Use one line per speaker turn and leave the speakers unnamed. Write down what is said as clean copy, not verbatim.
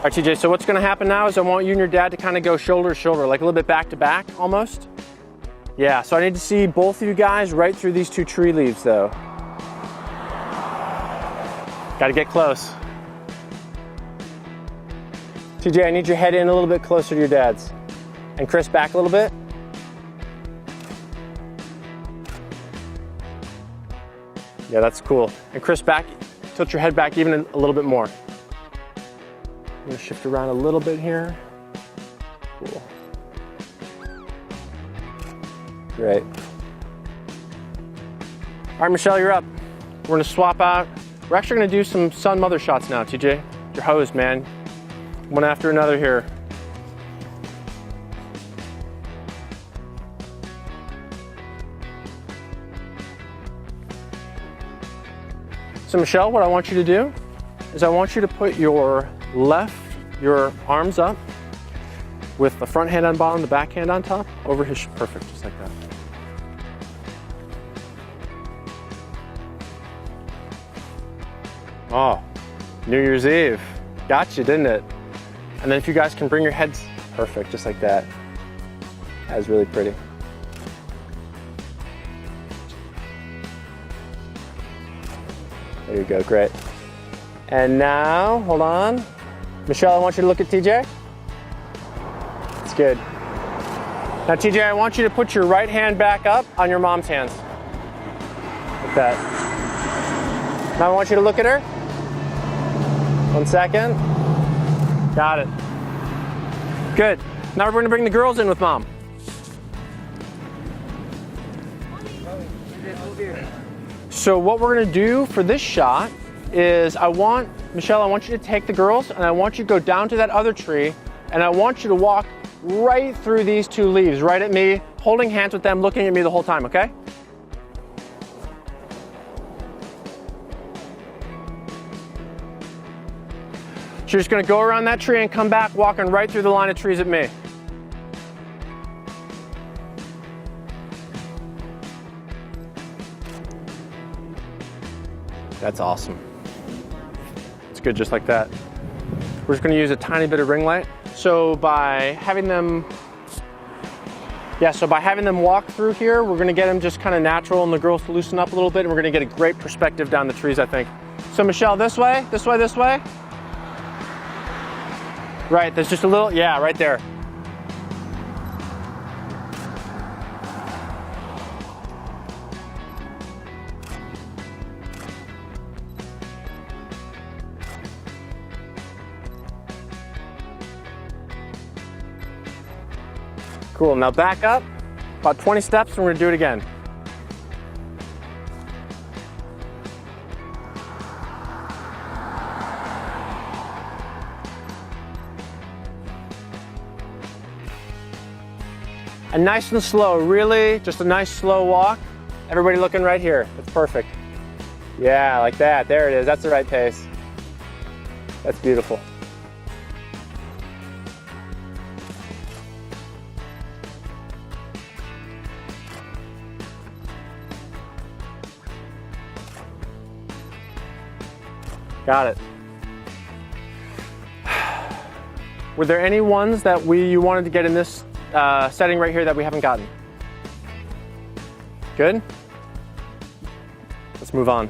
All right, TJ, so what's gonna happen now is I want you and your dad to kind of go shoulder to shoulder, like a little bit back to back almost. Yeah, so I need to see both of you guys right through these two tree leaves though. Gotta get close. TJ, I need your head in a little bit closer to your dad's. And Chris, back a little bit. Yeah, that's cool. And Chris, back, tilt your head back even a little bit more. I'm gonna shift around a little bit here. Cool. Great. All right, Michelle, you're up. We're gonna swap out. We're actually gonna do some sun-mother shots now, TJ. You're hosed, man. One after another here. So Michelle, what I want you to do is I want you to put your arms up with the front hand on bottom, the back hand on top, over his, perfect, just like that. Oh, New Year's Eve. Got you, didn't it? And then if you guys can bring your heads, perfect, just like that. That was really pretty. There you go, great. And now, hold on. Michelle, I want you to look at TJ. That's good. Now TJ, I want you to put your right hand back up on your mom's hands. Like that. Now I want you to look at her. 1 second. Got it. Good. Now we're going to bring the girls in with mom. So what we're going to do for this shot is Michelle, I want you to take the girls and I want you to go down to that other tree and I want you to walk right through these two leaves, right at me, holding hands with them, looking at me the whole time, okay? So you're just gonna go around that tree and come back walking right through the line of trees at me. That's awesome. It's good just like that. We're just gonna use a tiny bit of ring light. So by having them walk through here, we're gonna get them just kind of natural and the girls to loosen up a little bit and we're gonna get a great perspective down the trees, I think. So Michelle, this way, this way, this way. Right, there's just a little, yeah, right there. Cool, now back up, about 20 steps and we're gonna do it again. And nice and slow, really, just a nice slow walk. Everybody looking right here, that's perfect. Yeah, like that, there it is, that's the right pace. That's beautiful. Got it. Were there any ones that you wanted to get in this setting right here that we haven't gotten? Good? Let's move on.